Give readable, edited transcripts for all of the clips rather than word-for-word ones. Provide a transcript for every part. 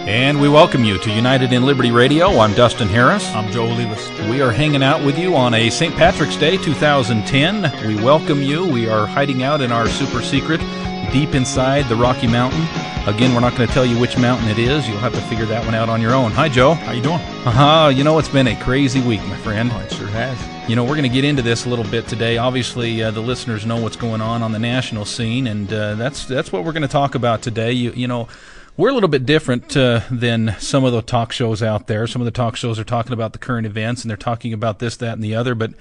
And we welcome you to United in Liberty Radio. I'm Dustin Harris. I'm Joe Olivas. We are hanging out with you on a St. Patrick's Day 2010. We welcome you. We are hiding out in our super secret deep inside the Rocky Mountain. Again, we're not going to tell you which mountain it is. You'll have to figure that one out on your own. Hi, Joe. How you doing? You know, it's been a crazy week, my friend. Oh, it sure has. You know, we're going to get into this a little bit today. Obviously, the listeners know what's going on the national scene, and that's what we're going to talk about today. You know, we're a little bit different than some of the talk shows out there. Some of the talk shows are talking about the current events, and they're talking about this, that, and the other, but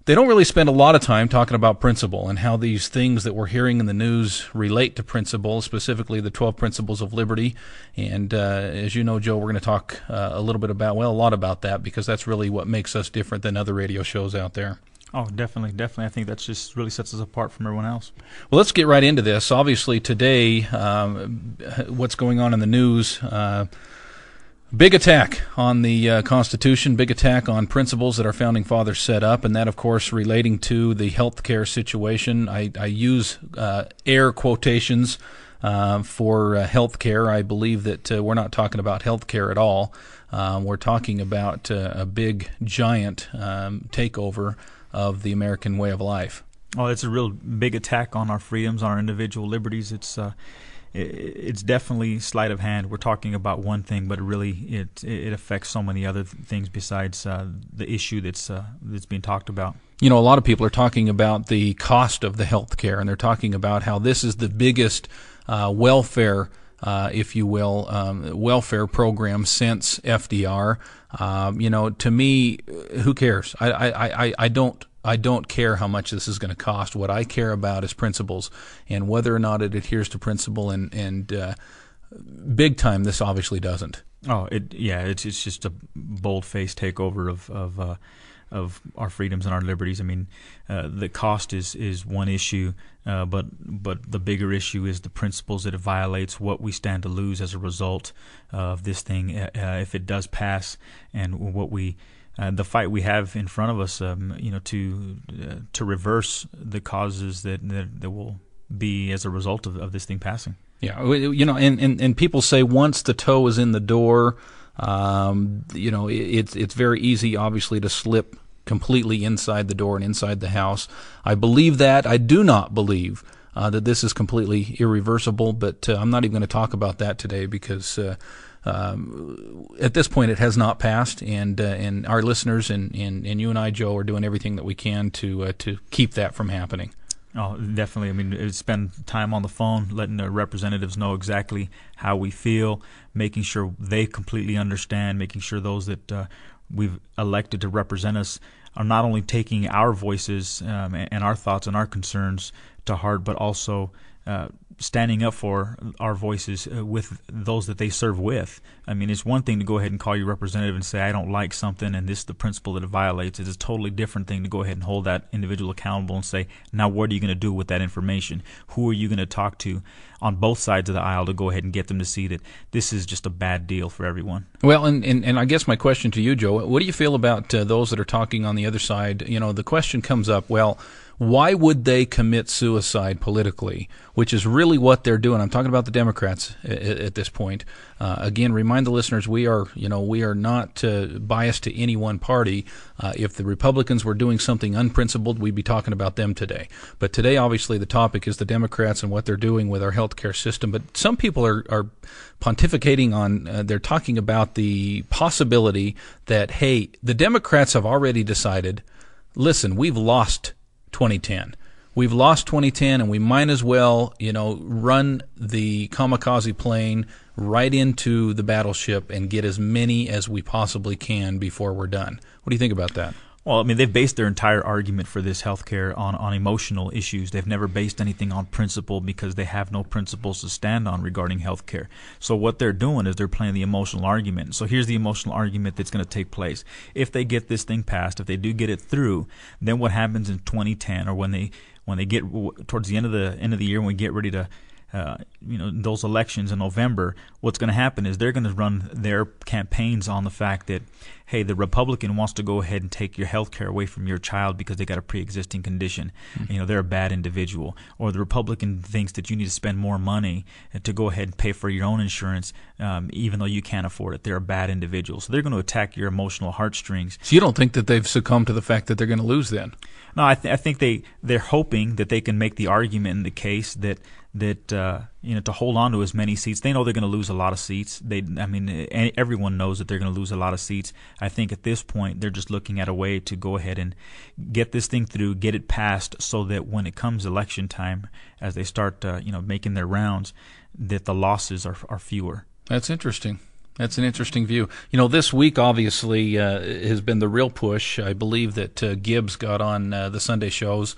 they don't really spend a lot of time talking about principle and how these things that we're hearing in the news relate to principle, specifically the 12 Principles of Liberty. And as you know, Joe, we're going to talk a lot about that, because that's really what makes us different than other radio shows out there. Oh, definitely. I think that just really sets us apart from everyone else. Well, let's get right into this. Obviously, today, what's going on in the news, big attack on the Constitution, big attack on principles that our Founding Fathers set up, and that, of course, relating to the health care situation. I use air quotations for health care. I believe that we're not talking about health care at all. We're talking about a big, giant takeover of the American way of life. Oh, it's a real big attack on our freedoms, on our individual liberties. It's definitely sleight of hand. We're talking about one thing, but really it affects so many other things besides the issue that's being talked about. You know, a lot of people are talking about the cost of the health care, and they're talking about how this is the biggest welfare, if you will, welfare program since FDR. You know, to me, who cares? I don't care how much this is going to cost. What I care about is principles and whether or not it adheres to principle. And big time, this obviously doesn't. Oh, it's just a bold-faced takeover of our freedoms and our liberties. I mean, the cost is one issue, but the bigger issue is the principles that it violates, what we stand to lose as a result of this thing if it does pass, and what we. The fight we have in front of us, to reverse the causes that will be as a result of this thing passing. Yeah, you know, and people say once the toe is in the door, you know, it's very easy, obviously, to slip completely inside the door and inside the house. I believe that. I do not believe that this is completely irreversible, but I'm not even going to talk about that today, because at this point, it has not passed, and our listeners and you and I, Joe, are doing everything that we can to keep that from happening. Oh, definitely. I mean, spend time on the phone, letting the representatives know exactly how we feel, making sure they completely understand, making sure those that we've elected to represent us are not only taking our voices and our thoughts and our concerns to heart, but also standing up for our voices with those that they serve with. I mean, it's one thing to go ahead and call your representative and say, I don't like something and this is the principle that it violates. It's a totally different thing to go ahead and hold that individual accountable and say, now what are you going to do with that information? Who are you going to talk to on both sides of the aisle to go ahead and get them to see that this is just a bad deal for everyone? Well, and I guess my question to you, Joe, what do you feel about those that are talking on the other side? You know, the question comes up, well, why would they commit suicide politically, which is really what they're doing? I'm talking about the Democrats at this point. Again, remind the listeners, we are not biased to any one party. If the Republicans were doing something unprincipled, we'd be talking about them today. But today, obviously, the topic is the Democrats and what they're doing with our healthcare system. But some people are pontificating on, they're talking about the possibility that, hey, the Democrats have already decided, listen, we've lost 2010. We've lost 2010, and we might as well, run the kamikaze plane right into the battleship and get as many as we possibly can before we're done. What do you think about that? Well, I mean, they've based their entire argument for this health care on emotional issues. They've never based anything on principle because they have no principles to stand on regarding health care. So what they're doing is they're playing the emotional argument. So here's the emotional argument that's going to take place. If they get this thing passed, if they do get it through, then what happens in 2010, or when they get towards the end of the year, when we get ready to those elections in November, what's going to happen is they're going to run their campaigns on the fact that, hey, the Republican wants to go ahead and take your health care away from your child because they got a pre-existing condition. Mm-hmm. They're a bad individual. Or the Republican thinks that you need to spend more money to go ahead and pay for your own insurance, even though you can't afford it. They're a bad individual. So they're going to attack your emotional heartstrings. So you don't think that they've succumbed to the fact that they're going to lose then? No, I think they're hoping that they can make the argument in the case that to hold on to as many seats. They know they're going to lose a lot of seats. Everyone knows that they're going to lose a lot of seats. I think at this point they're just looking at a way to go ahead and get this thing through, get it passed, so that when it comes election time, as they start making their rounds, that the losses are fewer. That's interesting. That's an interesting view. This week obviously has been the real push. I believe that Gibbs got on the Sunday shows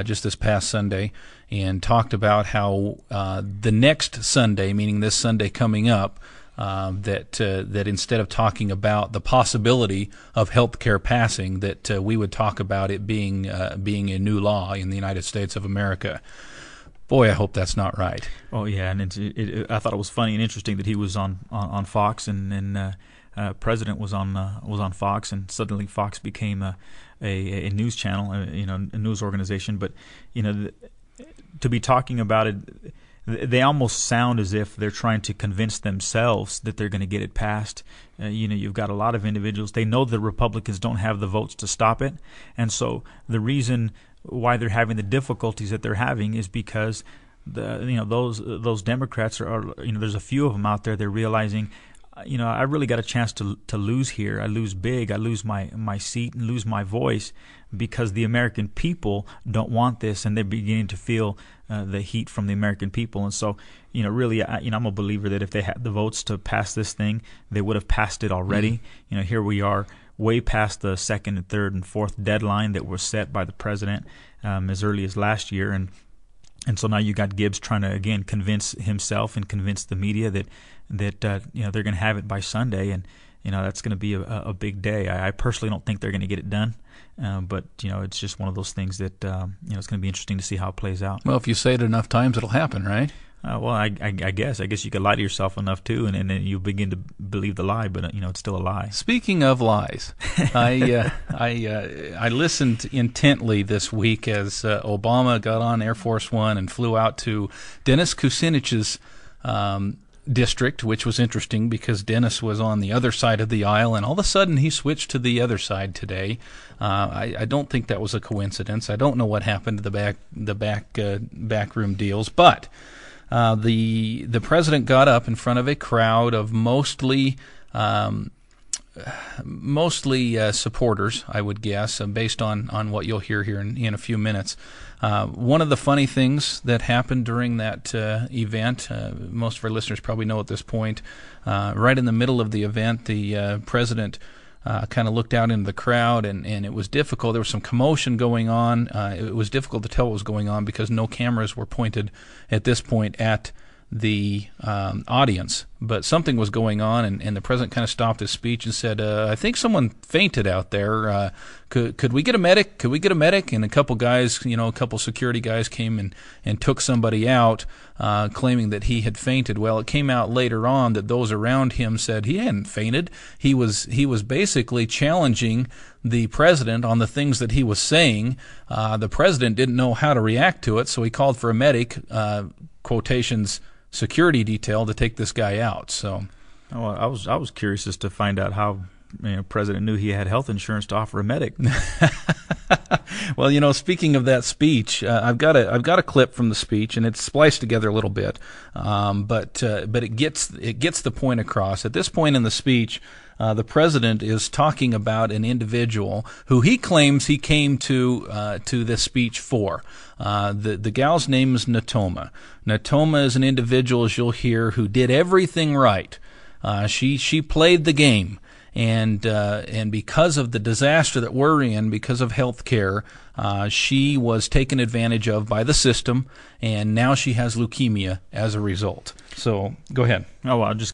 just this past Sunday and talked about how the next Sunday, meaning this Sunday coming up, that instead of talking about the possibility of health care passing, that we would talk about it being a new law in the United States of America. Boy, I hope that's not right. Oh yeah, and I thought it was funny and interesting that he was on Fox, and President was on Fox, and suddenly Fox became a news channel, a news organization. But to be talking about it, they almost sound as if they're trying to convince themselves that they're going to get it passed. You've got a lot of individuals. They know the Republicans don't have the votes to stop it, and so the reason why they're having the difficulties that they're having is because those Democrats are there's a few of them out there. They're realizing, I really got a chance to lose here. I lose big. I lose my seat and lose my voice because the American people don't want this, and they're beginning to feel the heat from the American people. And so, really, I'm a believer that if they had the votes to pass this thing, they would have passed it already. Mm-hmm. Here we are, way past the second and third and fourth deadline that was set by the president as early as last year, and so now you got Gibbs trying to again convince himself and convince the media that they're going to have it by Sunday, and that's going to be a big day. I personally don't think they're going to get it done, but it's just one of those things that it's going to be interesting to see how it plays out. Well, if you say it enough times, it'll happen, right? Well, I guess you could lie to yourself enough too, and then you begin to believe the lie, but it's still a lie. Speaking of lies, I listened intently this week as Obama got on Air Force One and flew out to Dennis Kucinich's district, which was interesting because Dennis was on the other side of the aisle, and all of a sudden he switched to the other side today. I don't think that was a coincidence. I don't know what happened to the backroom deals, but the president got up in front of a crowd of mostly supporters, I would guess, based on what you'll hear here in a few minutes. One of the funny things that happened during that event, most of our listeners probably know at this point, right in the middle of the event, the president kind of looked out into the crowd, and it was difficult. There was some commotion going on. It was difficult to tell what was going on because no cameras were pointed at this point at the audience. But something was going on, and the president kind of stopped his speech and said, I think someone fainted out there. Could we get a medic? Could we get a medic? And a couple guys, a couple security guys came and took somebody out, claiming that he had fainted. Well, it came out later on that those around him said he hadn't fainted. He was basically challenging the president on the things that he was saying. The president didn't know how to react to it, so he called for a medic, quotations, security detail to take this guy out. So, I was curious as to find out how President knew he had health insurance to offer a medic. Well, speaking of that speech, I've got a clip from the speech, and it's spliced together a little bit, but it gets the point across. At this point in the speech, the president is talking about an individual who he claims he came to this speech for. The gal's name is Natoma. Natoma is an individual, as you'll hear, who did everything right. She played the game. And because of the disaster that we're in, because of health care, she was taken advantage of by the system, and now she has leukemia as a result. So go ahead. Oh, well, just